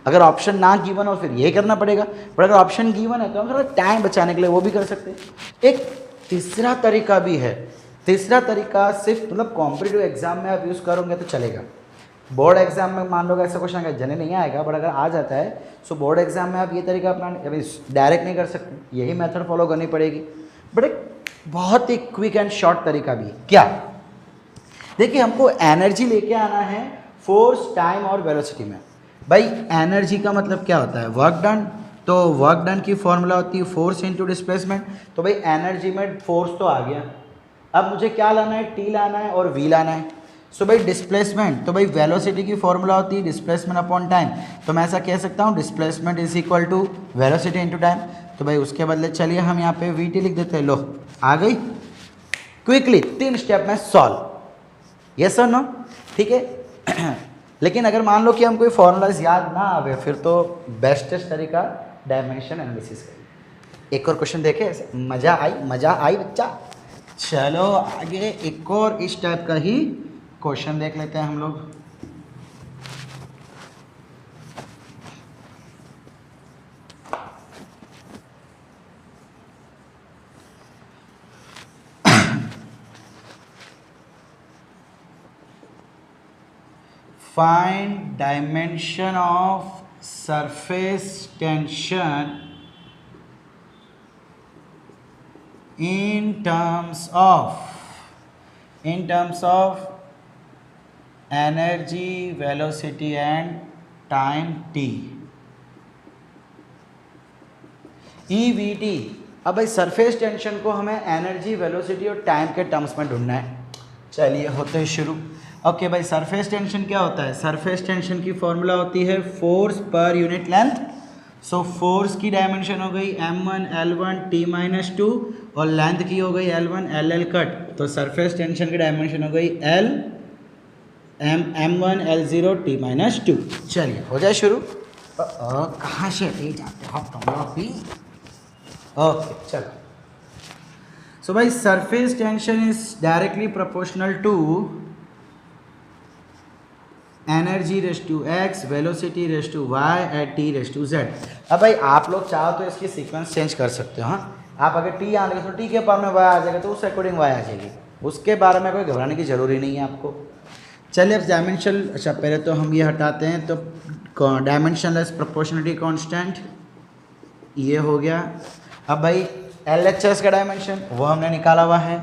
अगर ऑप्शन ना गिवन हो फिर ये करना पड़ेगा, पर अगर ऑप्शन गिवन है तो हम थोड़ा टाइम बचाने के लिए वो भी कर सकते हैं। एक तीसरा तरीका भी है, तीसरा तरीका सिर्फ मतलब कॉम्पिटिटिव एग्जाम में आप यूज़ करोगे तो चलेगा। बोर्ड एग्जाम में मान लो ऐसा क्वेश्चन अगर जने नहीं आएगा, बट अगर आ जाता है सो बोर्ड एग्जाम में आप ये तरीका अपना डायरेक्ट नहीं कर सकते, यही मेथड फॉलो करनी पड़ेगी। बट एक बहुत ही क्विक एंड शॉर्ट तरीका भी है। क्या, देखिए हमको एनर्जी लेके आना है फोर्स, टाइम और वेलोसिटी में। भाई एनर्जी का मतलब क्या होता है, वर्क डन, तो वर्क डन की फॉर्मूला होती है फोर्स इनटू डिस्प्लेसमेंट। तो भाई एनर्जी में फोर्स तो आ गया, अब मुझे क्या लाना है, टी लाना है और वी लाना है। सो भाई डिस्प्लेसमेंट, तो भाई वेलोसिटी की फॉर्मूला होती है डिस्प्लेसमेंट अपॉन टाइम, तो मैं ऐसा कह सकता हूँ displacement is equal to velocity into time. तो भाई उसके बदले चलिए हम यहाँ पे वी टी लिख देते हैं, लो आ गई क्विकली 3 स्टेप में सॉल्व, यस और नो, ठीक है। लेकिन अगर मान लो कि हम कोई फॉर्मूलाज याद ना आवे, फिर तो बेस्टेस्ट तरीका डायमेंशन एनालिसिस का। एक और क्वेश्चन देखे, ऐसे मज़ा आई बच्चा। चलो आगे एक और इस टाइप का ही क्वेश्चन देख लेते हैं हम लोग। Find dimension of surface tension in terms of energy, velocity and time t. EVT। अब भाई सरफेस टेंशन को हमें एनर्जी, वेलोसिटी और टाइम के टर्म्स में ढूंढना है। चलिए होते हैं शुरू। ओके भाई, सरफेस टेंशन क्या होता है? सरफेस टेंशन की फॉर्मूला होती है force per unit length. So force की डायमेंशन हो गई m1 L1 T-2 और लेंथ की हो गई L1 LL कट, तो सरफेस टेंशन की डायमेंशन हो गई m1 L0 T-2। चलिए हो जाए शुरू। कहाँ से जाते हो तुम लोग भी? ओके चलो। सो भाई surface tension is directly proportional to energy raise to x, velocity raise to y at t raise to z. अब भाई आप लोग चाहो तो इसकी सीक्वेंस चेंज कर सकते हो। हाँ, आप अगर टी आने तो टी के पावर में वाई आ जाएगा, तो उस अकॉर्डिंग वाई आ जाएगी, उसके बारे में कोई घबराने की जरूरी नहीं है आपको। चलिए अब डायमेंशन, अच्छा पहले तो हम ये हटाते हैं, तो डायमेंशनलेस प्रोपोर्शनलिटी कांस्टेंट ये हो गया। अब भाई LHS का डायमेंशन वो हमने निकाला हुआ है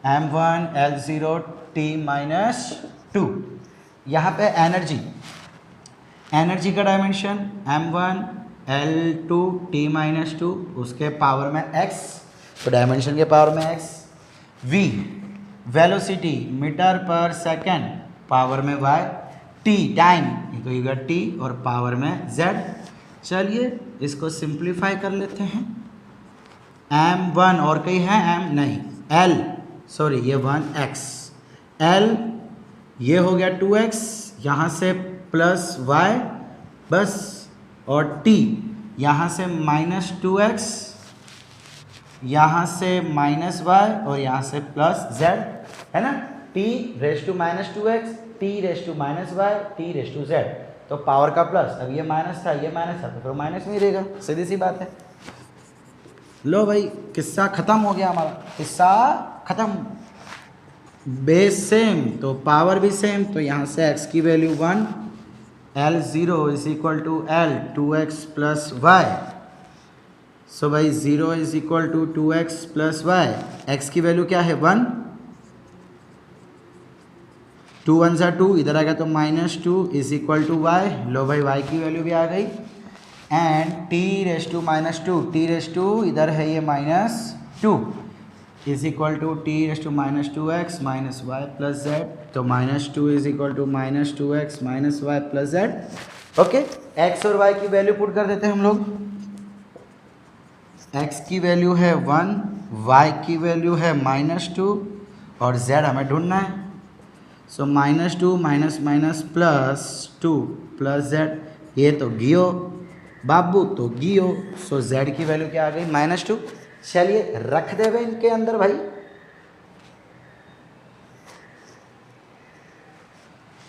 m1 L0 T-2। यहाँ पे एनर्जी का डायमेंशन m1 L2 T-2, उसके पावर में x, तो डायमेंशन के पावर में x। v वेलोसिटी मीटर पर सेकेंड, पावर में y। t टाइम, ये तो होगा t और पावर में z। चलिए इसको सिंप्लीफाई कर लेते हैं। m1 और कहीं है m नहीं, l सॉरी ये 1x, l ये हो गया 2x, यहाँ से प्लस y बस, और t यहाँ से -2x, यहाँ से -y और यहाँ से प्लस z, है ना। t raise to -2x, t raise to -y, t raise to z, तो पावर का प्लस। अब ये माइनस था, ये माइनस था, तो फिर माइनस में ही रहेगा, सीधी सी बात है। लो भाई किस्सा ख़त्म हो गया हमारा, किस्सा ख़त्म। बेस सेम तो पावर भी सेम, तो यहाँ से x की value 1, L0 is equal to L 2x plus y। So भाई 0 is equal to 2x plus y, x की वैल्यू क्या है 1, 2 1 सा 2, इधर आ गया तो -2 इज इक्वल टू y। लो भाई y की वैल्यू भी आ गई, and t raise to -2, t raise to इधर है ये -2 is equal to t raise to -2x minus y plus z, तो -2 is equal to -2x minus y plus z. Okay, x और y की वैल्यू पुट कर देते हैं हम लोग। x की वैल्यू है 1, y की वैल्यू है -2 और z हमें ढूंढना है। सो -2 माइनस माइनस +2 प्लस जेड, ये तो गियो बाबू, तो गियो। सो z की वैल्यू क्या आ गई -2। चलिए रख दे भाई इनके अंदर भाई।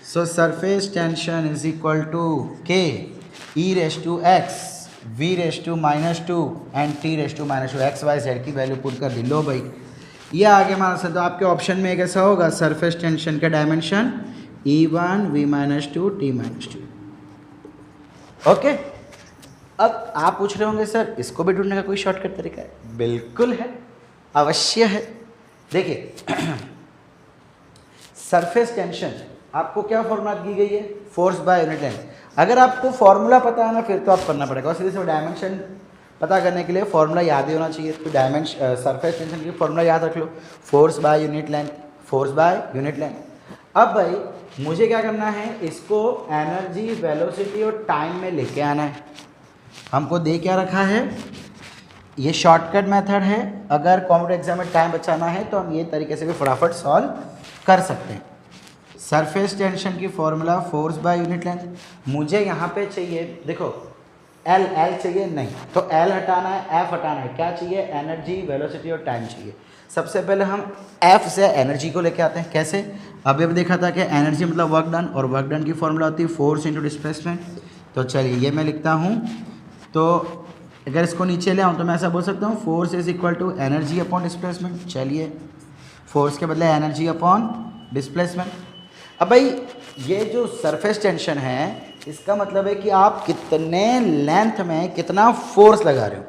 So surface tension is equal to k e raise to x v raise to -2 and t raise to -2, x y z की वैल्यू पुट कर दी। लो भाई ये आगे हमारा सर, तो आपके ऑप्शन में कैसा होगा, सरफेस टेंशन का dimension e1 v -2 t -2। Okay, अब आप पूछ रहे होंगे सर इसको भी ढूंढने का कोई शॉर्टकट तरीका है? बिल्कुल है, अवश्य है। देखिए सरफेस टेंशन आपको क्या फॉर्मूला दी गई है, फोर्स बाय यूनिट लेंथ। अगर आपको फॉर्मूला पता है ना, फिर तो आप करना पड़ेगा, और सीधे से डायमेंशन पता करने के लिए फॉर्मूला याद ही होना चाहिए। तो डायमेंशन सरफेस टेंशन की फॉर्मूला याद रख लो, force by unit length, force by unit length. अब भाई मुझे क्या करना है, इसको एनर्जी, वेलोसिटी और टाइम में लेके आना है। हमको दे क्या रखा है, ये शॉर्टकट मेथड है। अगर कॉम्पिटिटिव एग्जाम में टाइम बचाना है तो हम ये तरीके से भी फटाफट सॉल्व कर सकते हैं। सरफेस टेंशन की formula force by unit length. मुझे यहाँ पे चाहिए, देखो एल चाहिए नहीं, तो एल हटाना है, एफ हटाना है, क्या चाहिए, एनर्जी, वेलोसिटी और टाइम चाहिए। सबसे पहले हम एफ से एनर्जी को लेके आते हैं। कैसे, अभी अभी देखा था कि एनर्जी मतलब वर्क डन, और वर्क डन की फॉर्मूला होती है फोर्स इंटू डिस्प्लेसमेंट। तो चलिए ये मैं लिखता हूँ, तो अगर इसको नीचे ले आऊँ तो मैं ऐसा बोल सकता हूँ, force is equal to energy upon displacement. चलिए फोर्स के बदले एनर्जी अपॉन डिस्प्लेसमेंट। अब भाई ये जो सरफेस टेंशन है, इसका मतलब है कि आप कितने लेंथ में कितना फोर्स लगा रहे हो,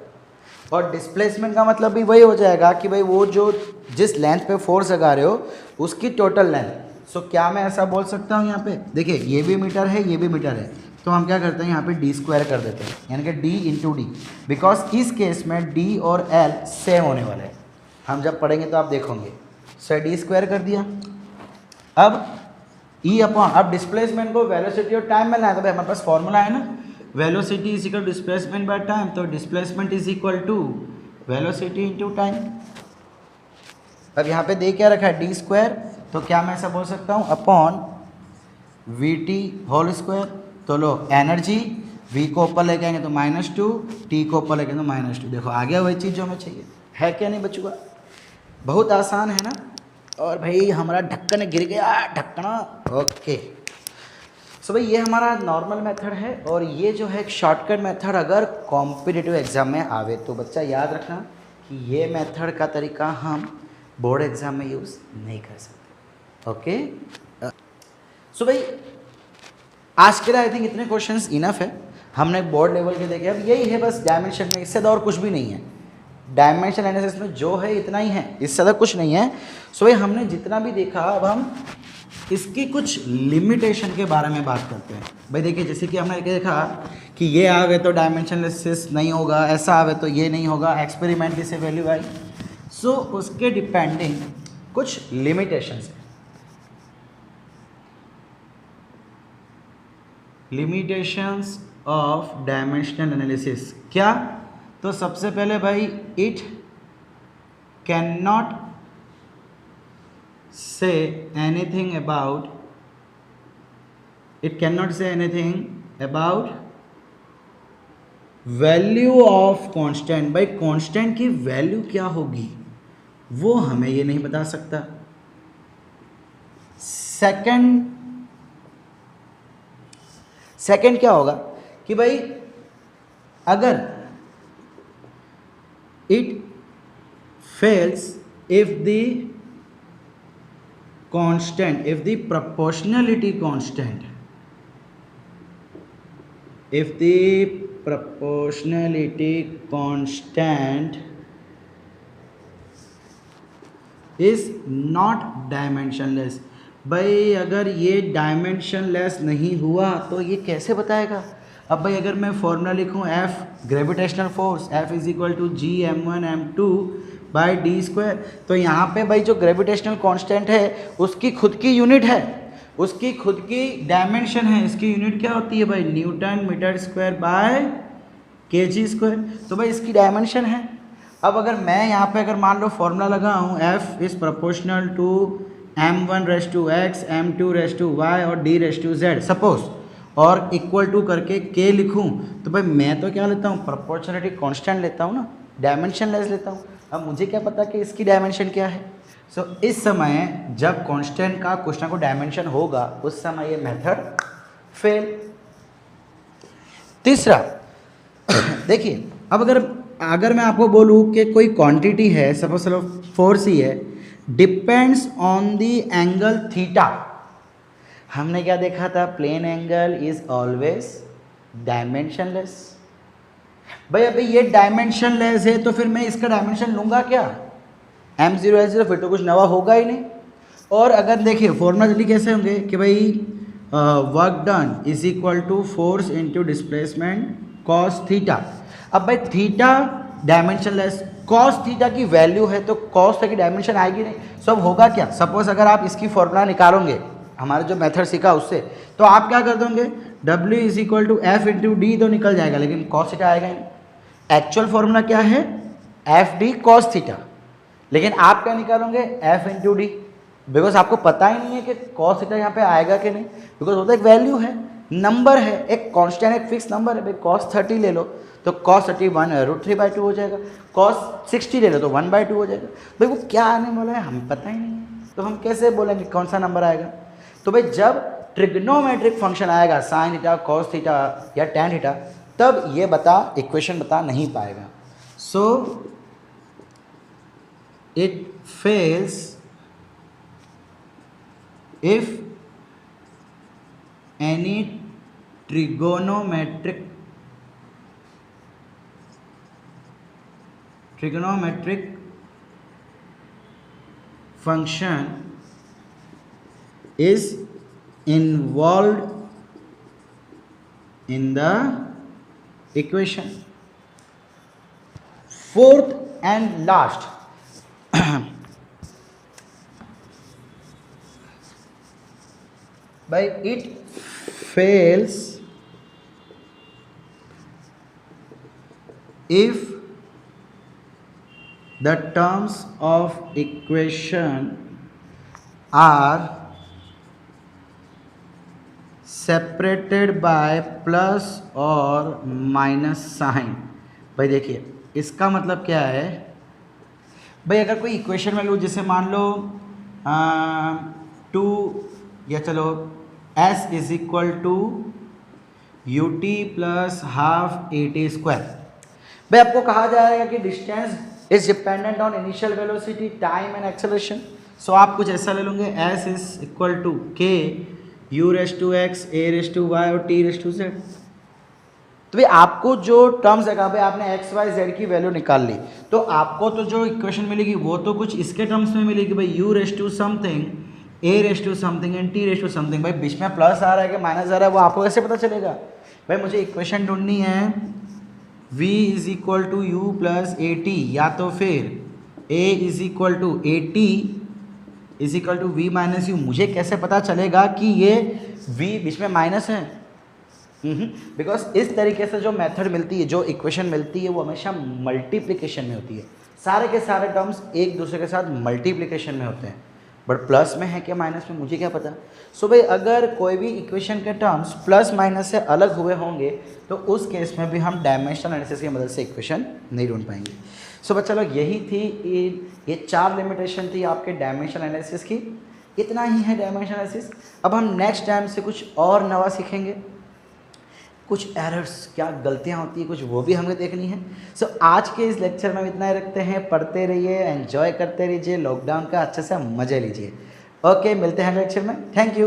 और डिस्प्लेसमेंट का मतलब भी वही हो जाएगा कि भाई वो जो जिस लेंथ पे फोर्स लगा रहे हो उसकी टोटल लेंथ। सो क्या मैं ऐसा बोल सकता हूँ, यहाँ पे देखिए ये भी मीटर है, ये भी मीटर है, तो हम क्या करते हैं यहाँ पे d स्क्वायर कर देते हैं, यानी कि d इंटू डी, बिकॉज इस केस में d और l सेम होने वाले हैं। हम जब पढ़ेंगे तो आप देखोगे। सो d स्क्वायर कर दिया। अब ई अपॉन, अब डिस्प्लेसमेंट को वेलोसिटी और टाइम में लाए तो भाई हमारे पास फॉर्मूला है ना, velocity is equal displacement by time, तो displacement is equal to velocity into time. अब यहाँ पे दे क्या रखा है डी स्क्वायर, तो क्या मैं ऐसा बोल सकता हूँ upon v t whole square. तो लो एनर्जी v को ऊपर लेके आएंगे तो -2, t को ऊपर लेके तो -2। देखो आ गया वही चीज़ जो हमें चाहिए, है क्या नहीं बचुआ? बहुत आसान है ना। और भाई हमारा ढक्कन गिर गया, ढक्कना। ओके सो भाई ये हमारा नॉर्मल मेथड है, और ये जो है एक शॉर्टकट मेथड अगर कॉम्पिटिटिव एग्जाम में आवे तो बच्चा याद रखना कि ये मेथड का तरीका हम बोर्ड एग्जाम में यूज़ नहीं कर सकते। ओके सो भाई आज के लिए आई थिंक इतने क्वेश्चंस इनफ है, हमने बोर्ड लेवल के देखे। अब यही है बस डायमेंशन में, इससे और कुछ भी नहीं है। डायमेंशन एनालिसिस में जो है इतना ही है, इससे ज़्यादा कुछ नहीं है। सो भाई हमने जितना भी देखा, अब हम इसकी कुछ लिमिटेशन के बारे में बात करते हैं। भाई देखिए जैसे कि हमने देखा कि ये आवे तो डायमेंशन एनालिसिस नहीं होगा, ऐसा आवे तो ये नहीं होगा, एक्सपेरिमेंट की से वैल्यू आई। सो उसके डिपेंडिंग कुछ लिमिटेशंस है। लिमिटेशंस ऑफ डायमेंशनल एनालिसिस क्या? तो सबसे पहले भाई it can not say anything about, it can not say anything about value of constant. भाई कांस्टेंट की वैल्यू क्या होगी वो हमें ये नहीं बता सकता। सेकंड क्या होगा कि भाई अगर it fails if the constant, if the proportionality constant, if the proportionality constant is not dimensionless. भाई अगर ये डायमेंशनलेस नहीं हुआ तो ये कैसे बताएगा? अब भाई अगर मैं फॉर्मूला लिखूं F gravitational force, F is equal to G m1m2 by d square, तो यहाँ पे भाई जो ग्रेविटेशनल कांस्टेंट है उसकी खुद की यूनिट है, उसकी खुद की डायमेंशन है। इसकी यूनिट क्या होती है भाई? Newton metre square by kg square. तो भाई इसकी डायमेंशन है। अब अगर मैं यहाँ पे अगर मान लो फॉर्मूला लगाऊँ F इज proportional to m1 raise to x, m2 raise to y और d raise to z suppose, और इक्वल टू करके k लिखूँ, तो भाई मैं तो क्या लेता हूँ? प्रोपोर्शनलिटी कांस्टेंट लेता हूँ ना, डायमेंशन लेस लेता हूँ। अब मुझे क्या पता कि इसकी डायमेंशन क्या है? सो इस समय जब कांस्टेंट का कुछ ना कुछ डायमेंशन होगा उस समय ये मेथड फेल। तीसरा देखिए, अब अगर मैं आपको बोलूँ कि कोई क्वांटिटी है, सपोज चलो फोर्स ही है, depends on the angle theta. हमने क्या देखा था? Plane angle is always dimensionless. भाई अभी ये डायमेंशनलेस है तो फिर मैं इसका डायमेंशन लूँगा क्या? m0 h0, फिर तो कुछ नवा होगा ही नहीं। और अगर देखिए फॉर्मूला जल्दी कैसे होंगे कि भाई work done is equal to force into displacement cos theta. अब भाई थीटा डायमेंशनलेस, कॉस थीटा की वैल्यू है तो कॉस थीटा की डायमेंशन आएगी नहीं। सब होगा क्या? सपोज अगर आप इसकी फॉर्मूला निकालोगे हमारे जो मेथड सीखा उससे, तो आप क्या कर दोगे? W is equal to F into d तो निकल जाएगा, लेकिन कॉस थीटा आएगा ही नहीं। एक्चुअल फॉर्मूला क्या है? एफ डी कॉस थीटा, लेकिन आप क्या निकालोगे? एफ इंटू डी, बिकॉज आपको पता ही नहीं है कि कॉस थीटा यहाँ पे आएगा कि नहीं, बिकॉज वो तो एक वैल्यू है, नंबर है, एक कांस्टेंट, एक फिक्स नंबर है। भाई कॉस 30 ले लो तो कॉस 30 1√3/2 हो जाएगा, कॉस 60 ले लो तो 1/2 हो जाएगा। भाई वो क्या आने वाला है हमें पता ही नहीं है, तो हम कैसे बोलेंगे कौन सा नंबर आएगा? तो भाई जब ट्रिग्नोमेट्रिक फंक्शन आएगा साइन थीटा, कॉस थीटा या टैन थीटा, तब ये इक्वेशन बता नहीं पाएगा। So it fails if any trigonometric function is involved in the equation. Fourth and last, भाई it fails if the terms of equation are separated by plus और माइनस साइन। भाई देखिए इसका मतलब क्या है, भाई अगर कोई इक्वेशन में लूँ जैसे मान लो 2 या चलो s is equal to u t plus half a t square. भाई आपको कहा जाएगा कि distance is dependent on initial velocity, time and acceleration. So आप कुछ ऐसा ले लेंगे s is equal to k u raise to x a raise to y और t रेस टू z। तो भाई आपको जो टर्म्स है भाई आपने x y z की वैल्यू निकाल ली, तो आपको तो जो इक्वेशन मिलेगी वो तो कुछ इसके टर्म्स में मिलेगी भाई u raise to something a raise to something and t raise to something. भाई बीच में प्लस आ रहा है कि माइनस आ रहा है वो आपको कैसे पता चलेगा? भाई मुझे इक्वेशन ढूंढनी है v is equal to u plus a t, या तो फिर a is equal to a t is equal to v minus u. मुझे कैसे पता चलेगा कि ये v बीच में माइनस है? बिकॉज इस तरीके से जो मेथड मिलती है, जो इक्वेशन मिलती है, वो हमेशा मल्टीप्लिकेशन में होती है। सारे के सारे टर्म्स एक दूसरे के साथ मल्टीप्लिकेशन में होते हैं, बट प्लस में है क्या माइनस में मुझे क्या पता। सो भाई अगर कोई भी इक्वेशन के टर्म्स प्लस माइनस से अलग हुए होंगे तो उस केस में भी हम डायमेंशनल एनालिसिस की मदद से इक्वेशन नहीं ढूंढ पाएंगे। सो बच्चा लोग यही थी, ये 4 लिमिटेशन थी आपके डायमेंशनल एनालिसिस की। इतना ही है डायमेंशनल एनालिसिस। अब हम नेक्स्ट टाइम से कुछ और नवा सीखेंगे, कुछ एरर्स, क्या गलतियाँ होती है कुछ वो भी हमें देखनी है। सो आज के इस लेक्चर में हम इतना ही रखते हैं। पढ़ते रहिए, एंजॉय करते रहिए, लॉकडाउन का अच्छे से मज़े लीजिए। ओके, मिलते हैं लेक्चर में। Thank you.